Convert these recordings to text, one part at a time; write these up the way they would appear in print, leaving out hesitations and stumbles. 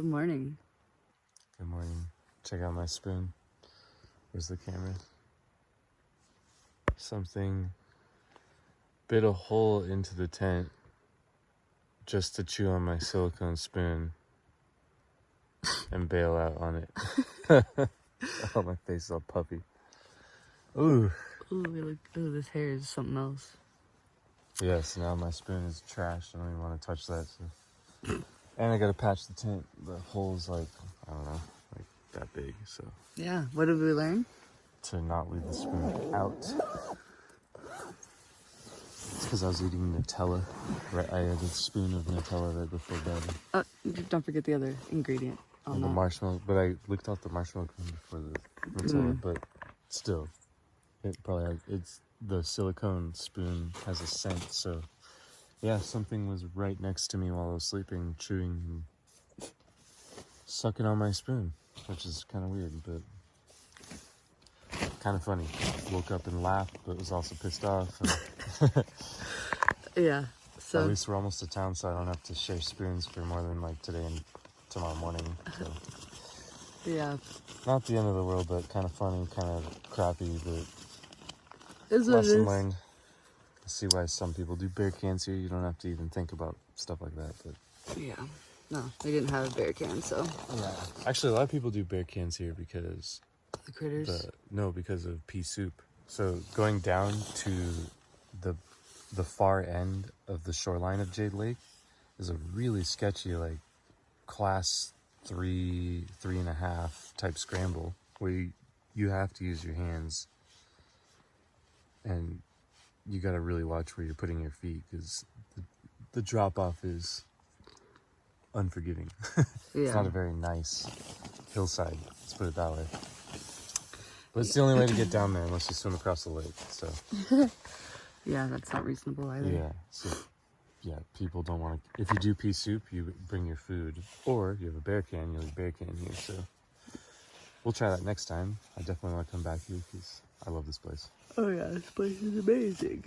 Good morning. Good morning. Check out my spoon. Where's the camera? Something bit a hole into the tent just to chew on my silicone spoon and bail out on it. Oh, my face is all puffy. Ooh. Ooh, this hair is something else. Yes, now my spoon is trashed. I don't even want to touch that. So. And I gotta patch the tent. The hole's like, I don't know, like that big. So Yeah, what did we learn? to not leave the spoon out. It's because I was eating Nutella. Right, I had a spoon of Nutella right before bed. Don't forget the other ingredient on And the that. marshmallow, but I licked off the marshmallow cream before the Nutella. But still, it probably has, it's the silicone spoon has a scent. So yeah, something was right next to me while I was sleeping, chewing, and sucking on my spoon, which is kind of weird, but kind of funny. Woke up and laughed, but was also pissed off. And Yeah, so at least we're almost to town, so I don't have to share spoons for more than like today and tomorrow morning. So yeah, not the end of the world, but kind of funny, kind of crappy, but is what it lesson is. learned. I see why some people do bear cans here. You don't have to even think about stuff like that. But Yeah, no, we didn't have a bear can, so yeah, actually, a lot of people do bear cans here because the critters. because of pea soup. So going down to the far end of the shoreline of Jade Lake is a really sketchy, like class 3.5 type scramble where you have to use your hands and you got to really watch where you're putting your feet because the drop off is unforgiving. It's not a very nice hillside, let's put it that way. But it's the only way to get down there unless you swim across the lake. So Yeah, that's not reasonable either. yeah, so yeah, people don't want to. If you do pea soup, you bring your food, or you have a bear can. You have a bear can here, so we'll try that next time. I definitely want to come back here because I love this place. Oh yeah, this place is amazing.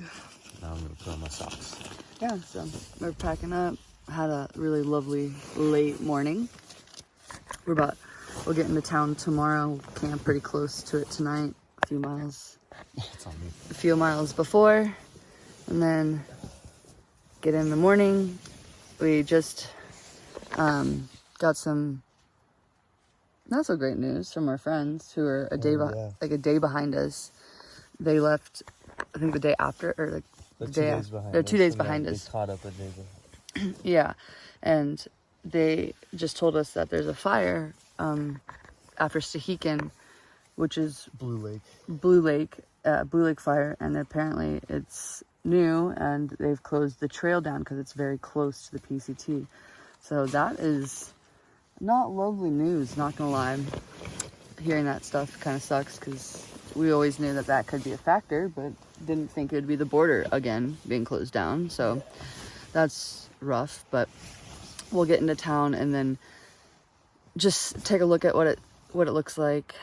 Now I'm gonna put on my socks. Yeah, so we're packing up. Had a really lovely late morning. We'll get into town tomorrow. Camp pretty close to it tonight. A few miles. It's on me. A few miles before, and then get in the morning. We just got some not so great news from our friends who are a day behind us. They left, I think the day after, or like the day after. They're 2 days behind us. They caught up a day behind. Yeah, and they just told us that there's a fire after Stehekin, which is Blue Lake fire, and apparently it's new and they've closed the trail down because it's very close to the PCT. So that is not lovely news, not gonna lie. Hearing that stuff kind of sucks because we always knew that that could be a factor, but didn't think it would be the border again being closed down. So that's rough, but we'll get into town and then just take a look at what it looks like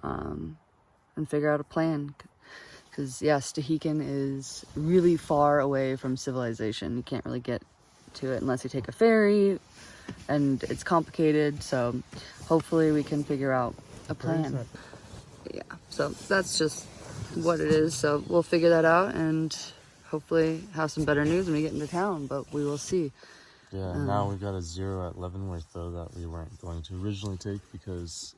and figure out a plan. Because yeah, Stehekin is really far away from civilization. You can't really get to it unless you take a ferry, and it's complicated. So hopefully we can figure out a plan. Yeah, so that's just what it is. So we'll figure that out and hopefully have some better news when we get into town, but we will see. Yeah, now we've got a 0 at Leavenworth, though, that we weren't going to originally take because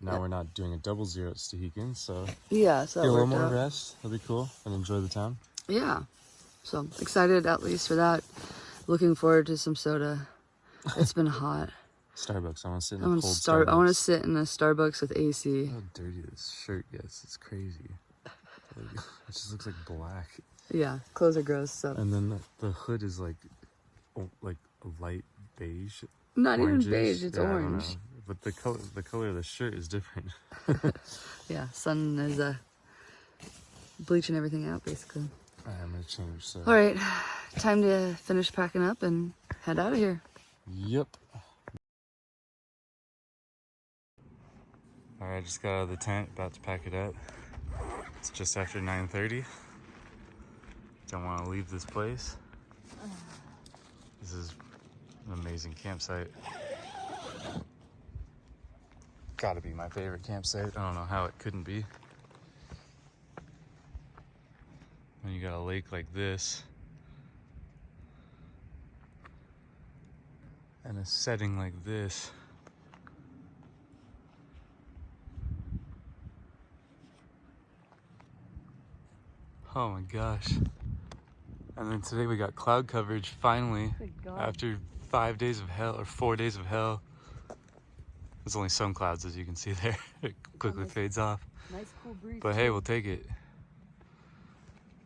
now we're not doing a double 0 at Stehekin, so yeah, so get a little more rest. That'll be cool, and enjoy the town. Yeah, so excited at least for that. Looking forward to some soda. It's been hot. Starbucks. I want to sit in a cold Starbucks. I want to sit in a Starbucks with AC. How dirty this shirt gets. It's crazy. It just looks like black. Yeah, clothes are gross. So. And then the hood is like a light beige. Not orange-ish. even beige, it's orange. I don't know. But the color of the shirt is different. Yeah, sun is bleaching everything out basically. I'm gonna change. So. All right, time to finish packing up and head out of here. Yep. All right, just got out of the tent, about to pack it up. It's just after 9:30. Don't want to leave this place. This is an amazing campsite. Gotta be my favorite campsite. I don't know how it couldn't be. When you got a lake like this and a setting like this. Oh my gosh. And then today we got cloud coverage finally after 5 days of hell, or 4 days of hell. There's only some clouds, as you can see there. It quickly fades off. Nice cool breeze. But hey, we'll take it.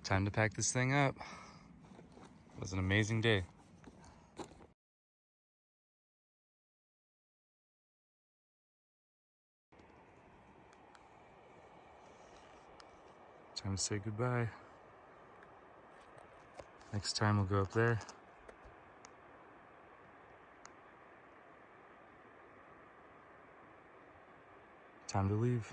Time to pack this thing up. It was an amazing day. Time to say goodbye. Next time we'll go up there. Time to leave.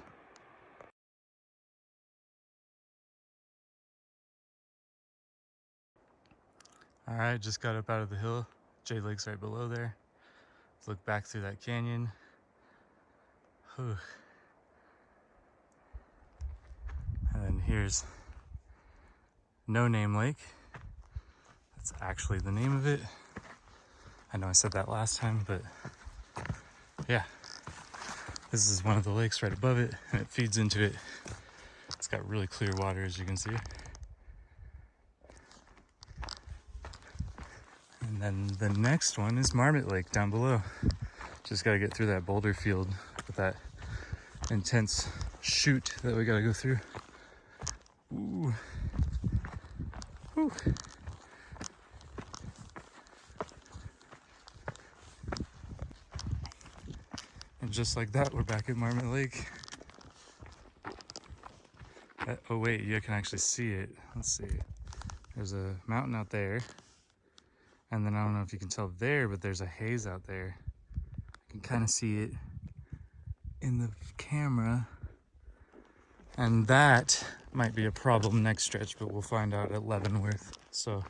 All right, just got up out of the hill. Jade Lake's right below there. Let's look back through that canyon. Whew. And then here's No Name Lake. That's actually the name of it. I know I said that last time, but yeah. This is one of the lakes right above it, and it feeds into it. It's got really clear water, as you can see. And then the next one is Marmot Lake down below. Just gotta get through that boulder field with that intense chute that we gotta go through. Ooh. Whew. And just like that, we're back at Marmot Lake. Oh wait, you can actually see it. Let's see. There's a mountain out there. And then I don't know if you can tell there, but there's a haze out there. You can kind of see it in the camera. And that might be a problem next stretch, but we'll find out at Leavenworth. So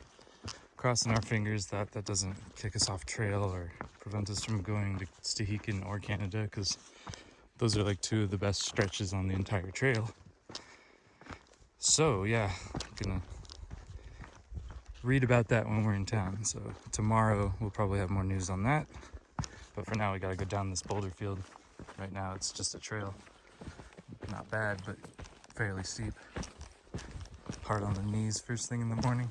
crossing our fingers that that doesn't kick us off trail or prevent us from going to Stehekin or Canada, because those are like two of the best stretches on the entire trail. So yeah, I'm gonna read about that when we're in town. So tomorrow we'll probably have more news on that. But for now we gotta go down this boulder field. Right now it's just a trail. Not bad, but fairly steep. Hard on the knees first thing in the morning.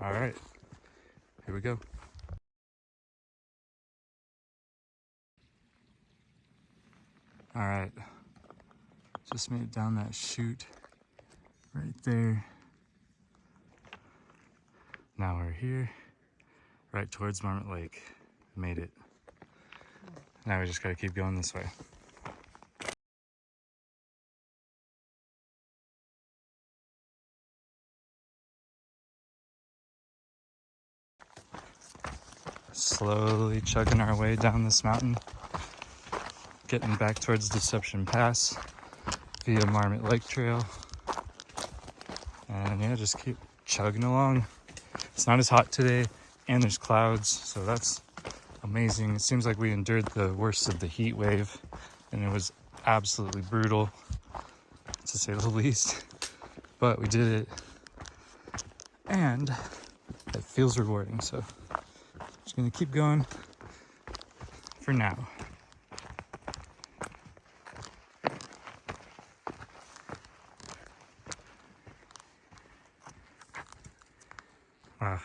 All right, here we go. All right, just made it down that chute right there. Now we're here, right towards Marmot Lake. Made it. Now we just gotta keep going this way. Slowly chugging our way down this mountain, getting back towards Deception Pass via Marmot Lake Trail. And yeah, just keep chugging along. It's not as hot today, and there's clouds, so that's amazing. It seems like we endured the worst of the heat wave, and it was absolutely brutal, to say the least. But we did it, and it feels rewarding, so just gonna keep going for now. Wow,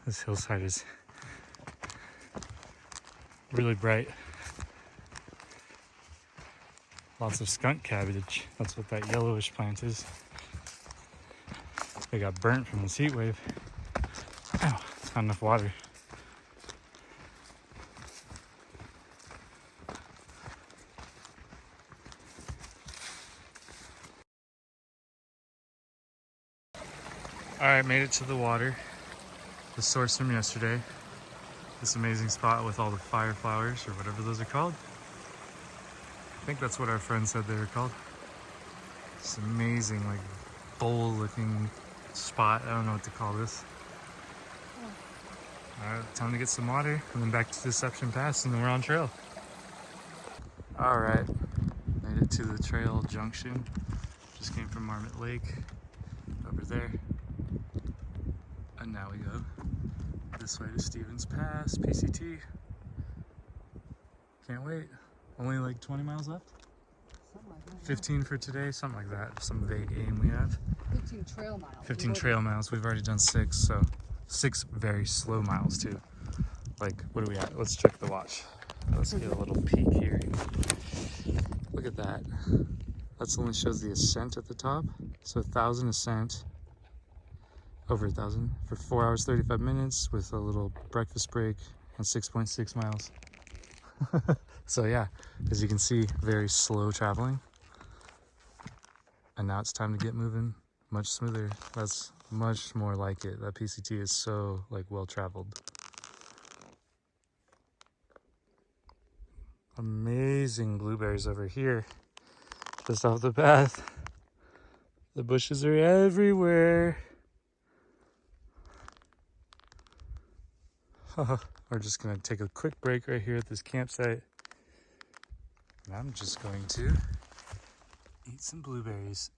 this hillside is really bright. Lots of skunk cabbage. That's what that yellowish plant is. They got burnt from this heat wave. Ow, it's not enough water. All right, made it to the water. The source from yesterday. This amazing spot with all the fire flowers, or whatever those are called. I think that's what our friend said they were called. This amazing, like, bowl-looking spot. I don't know what to call this. Alright, time to get some water and then back to Deception Pass and then we're on trail. Alright, made it to the trail junction. Just came from Marmot Lake over there. And now we go this way to Stevens Pass, PCT. Can't wait. Only like 20 miles left? Something like that. 15 for today, something like that. Some vague aim we have. 15 trail miles. 15 trail miles. We've already done 6, so 6 very slow miles too. Like, what are we at? Let's check the watch. Let's get a little peek here. Look at that. That only shows the ascent at the top. So 1,000 ascent, over 1,000 for 4 hours 35 minutes with a little breakfast break and 6.6 miles. So yeah, as you can see, very slow traveling. And now it's time to get moving much smoother. That's much more like it. That PCT is so like well traveled. Amazing blueberries over here. Just off the path. The bushes are everywhere. We're just gonna take a quick break right here at this campsite. And I'm just going to eat some blueberries.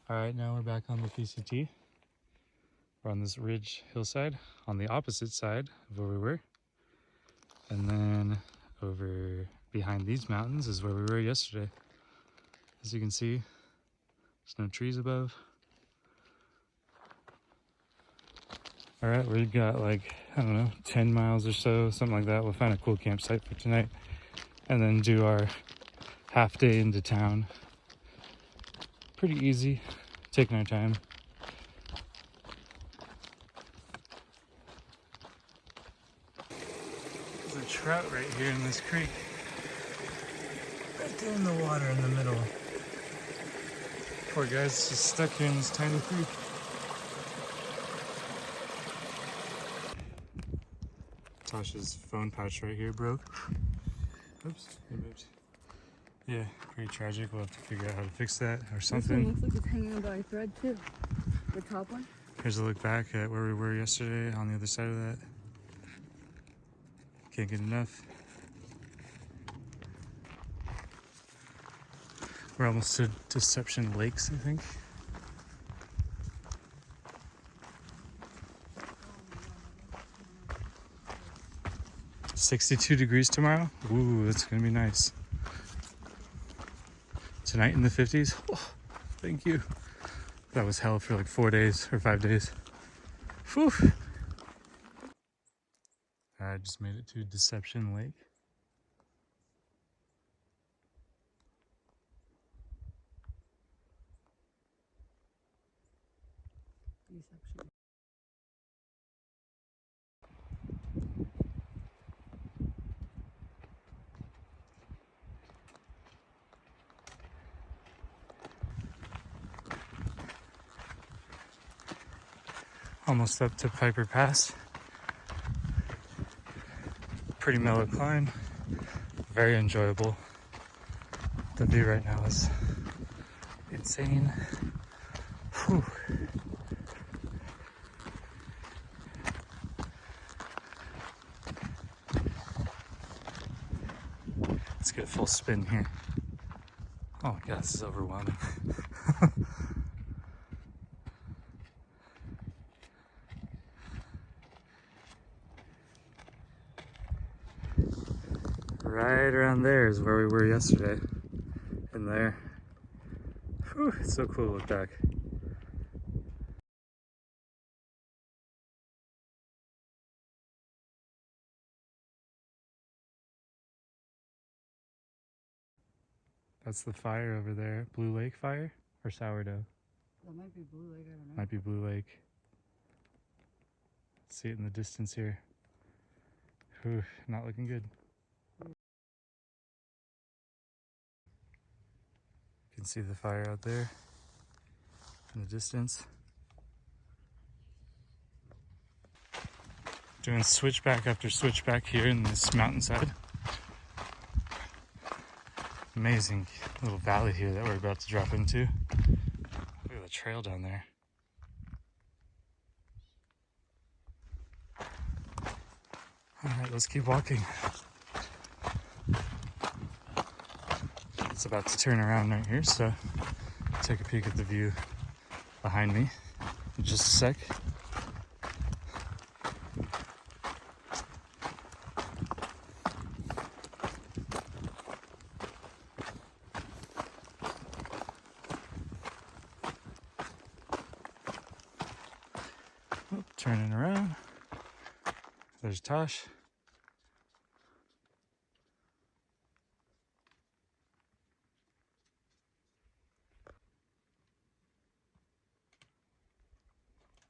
All right, now we're back on the PCT. We're on this ridge hillside on the opposite side of where we were. And then over behind these mountains is where we were yesterday. As you can see, there's no trees above. All right, we've got like, I don't know, 10 miles or so, something like that. We'll find a cool campsite for tonight and then do our half day into town. Pretty easy, taking our time. There's a trout right here in this creek. Right there in the water in the middle. Poor guy's just stuck here in this tiny creek. Tasha's phone pouch right here broke. Oops, it moved. Yeah, pretty tragic. We'll have to figure out how to fix that or something. This one looks like it's hanging on by a thread too. The top one. Here's a look back at where we were yesterday on the other side of that. Can't get enough. We're almost to Deception Lakes, I think. $62 degrees tomorrow. Ooh, that's gonna be nice. Tonight in the 50s. Oh, thank you. That was hell for like 4 days or 5 days. Whew. I just made it to Deception Lake. Deception. Almost up to Piper Pass. Pretty mellow climb. Very enjoyable. The view right now is insane. Whew. Let's get a full spin here. Oh my god, this is overwhelming. Right around there is where we were yesterday. In there. Whew, it's so cool to look back. That's the fire over there. Blue Lake fire or sourdough? That might be Blue Lake, I don't know. Might be Blue Lake. See it in the distance here. Whew, not looking good. You can see the fire out there in the distance. Doing switchback after switchback here in this mountainside. Amazing little valley here that we're about to drop into. Look at the trail down there. Alright, let's keep walking. It's about to turn around right here, so take a peek at the view behind me in just a sec. Oh, turning around. There's Tosh.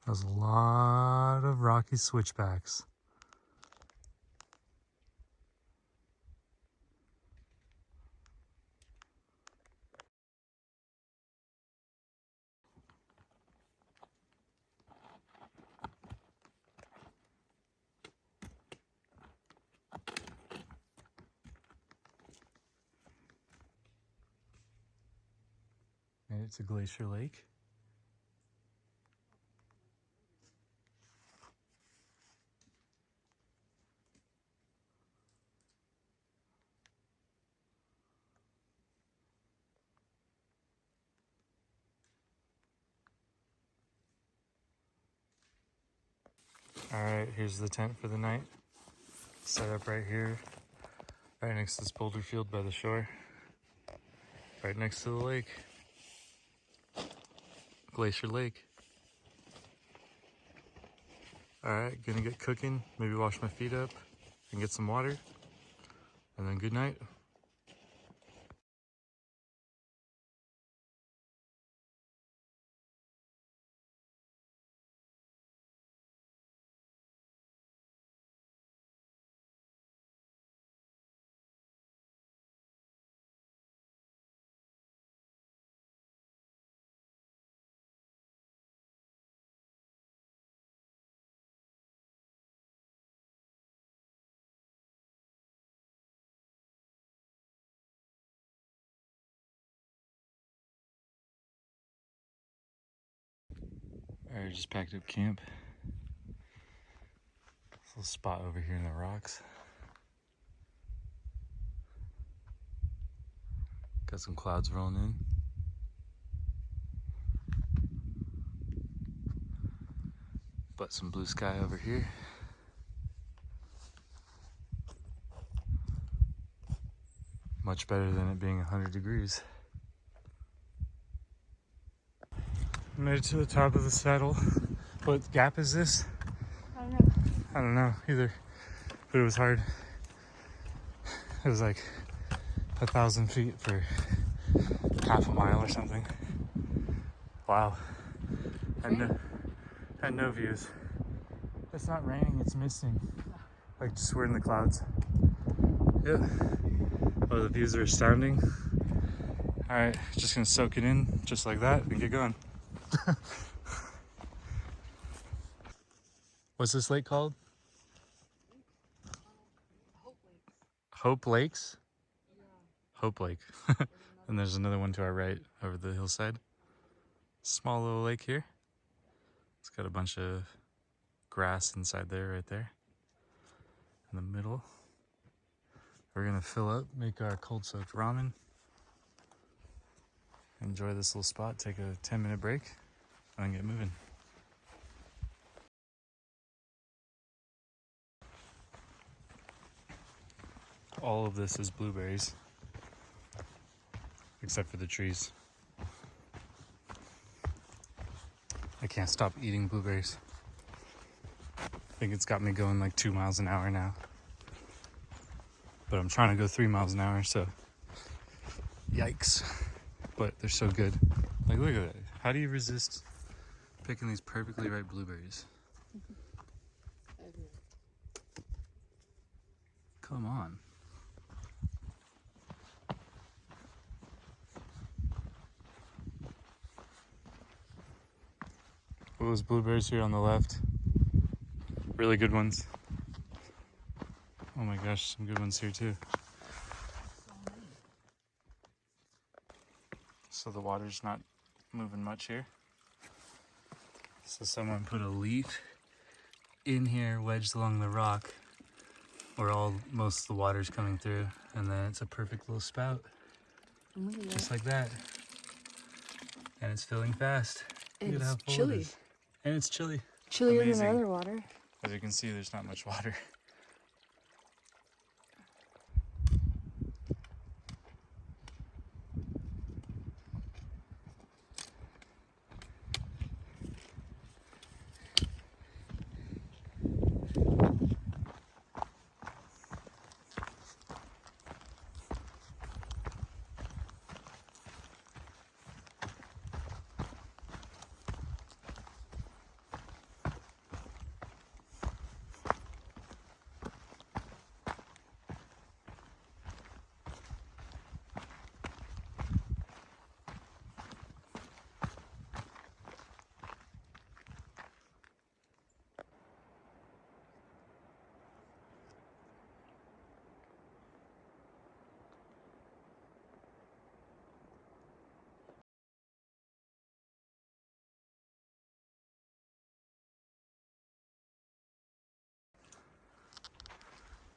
There's a lot of rocky switchbacks. Made it to Glacier Lake. Alright, here's the tent for the night. Set up right here, right next to this boulder field by the shore. Right next to the lake. Glacier Lake. Alright, gonna get cooking, maybe wash my feet up and get some water. And then good night. Alright, just packed up camp. This little spot over here in the rocks. Got some clouds rolling in. But some blue sky over here. Much better than it being 100 degrees. Made it to the top of the saddle. What gap is this? I don't know. I don't know either, but it was hard. It was like 1,000 feet for half a mile or something. Wow. Had no views. It's not raining, it's misting. Like just we're in the clouds. Yeah. Oh, the views are astounding. All right, just gonna soak it in just like that and get going. What's this lake called? Hope Lakes? Yeah. Hope Lake. And there's another one to our right over the hillside. Small little lake here. It's got a bunch of grass inside there, right there. In the middle. We're gonna fill up, make our cold soaked ramen. Enjoy this little spot, take a 10-minute break, and then get moving. All of this is blueberries, except for the trees. I can't stop eating blueberries. I think it's got me going like 2 miles an hour now. But I'm trying to go 3 miles an hour, so yikes. But they're so good. Like, look at that. How do you resist picking these perfectly ripe blueberries? Come on. Those blueberries here on the left. Really good ones. Oh my gosh, some good ones here too. So the water's not moving much here. So someone put a leaf in here wedged along the rock where most of the water's coming through, and then it's a perfect little spout, just like that. And it's filling fast. Look at how full chilly. it is. And it's chilly. Chillier Amazing. than our other water. As you can see, there's not much water.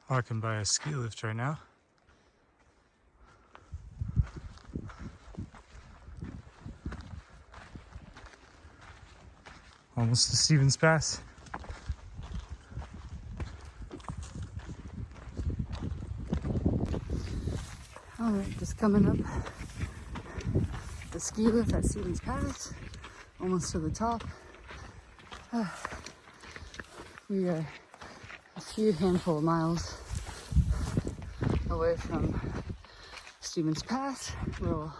Oh, I can buy a ski lift right now. Almost to Stevens Pass. Alright, just coming up the ski lift at Stevens Pass, almost to the top. We are a few handful of miles away from Stevens Pass, where we'll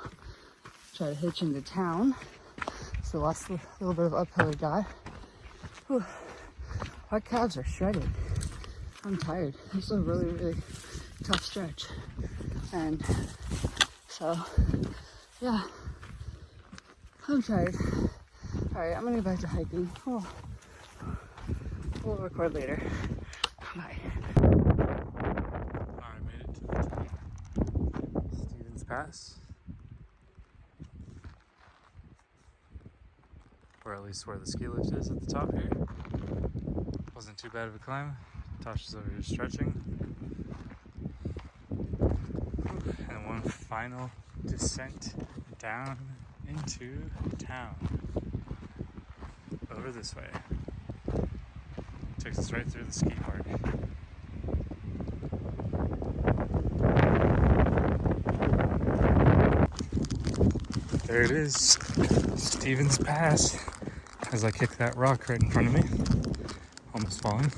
try to hitch into town. So last little bit of uphill we got. Whew. Our calves are shredded. I'm tired. This is a really, really tough stretch. And so, yeah, I'm tired. Alright, I'm gonna get back to hiking. Oh. We'll record later. Bye. Alright, made it to the top. Stevens Pass. Or at least where the ski lift is at the top here. Wasn't too bad of a climb. Tasha's over here stretching. And one final descent down into town. Over this way. Takes us right through the ski park. There it is, Stevens Pass. As I kick that rock right in front of me, almost falling.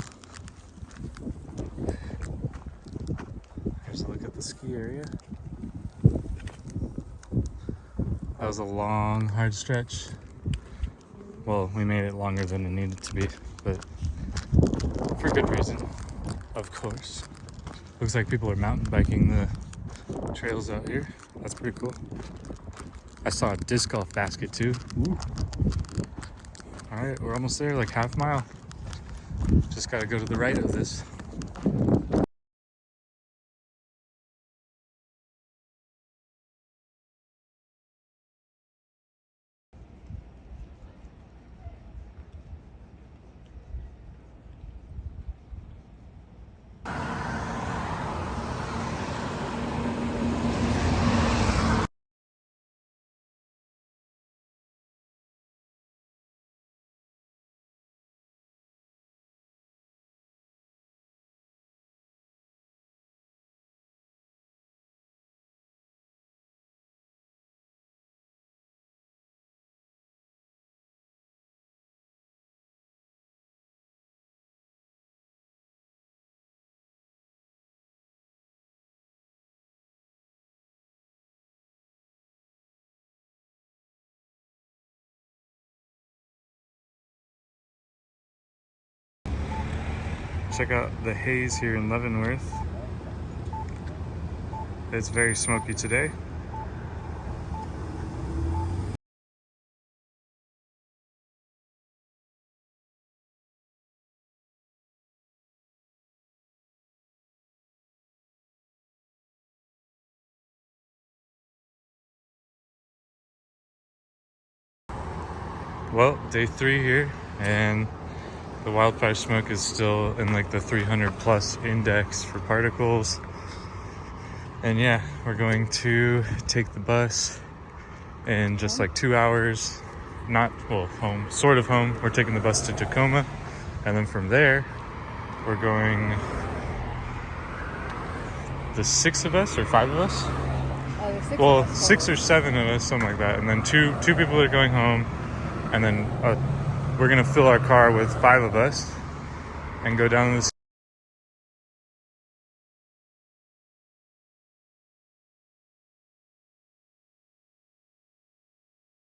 Here's a look at the ski area. That was a long, hard stretch. Well, we made it longer than it needed to be, but for good reason, of course. Looks like people are mountain biking the trails out here. That's pretty cool. I saw a disc golf basket too. Ooh. All right, we're almost there, like half mile. Just gotta go to the right of this. Check out the haze here in Leavenworth. It's very smoky today. Well, day 3 here, and The wildfire smoke is still in like the 300 plus index for particles. And yeah, we're going to take the bus in just like 2 hours. Home, sort of home. We're taking the bus to Tacoma. And then from there, we're going, the 6 of us or 5 of us? Well, 6 or 7 of us, something like that. And then two people are going home. And then we're gonna fill our car with 5 of us and go down this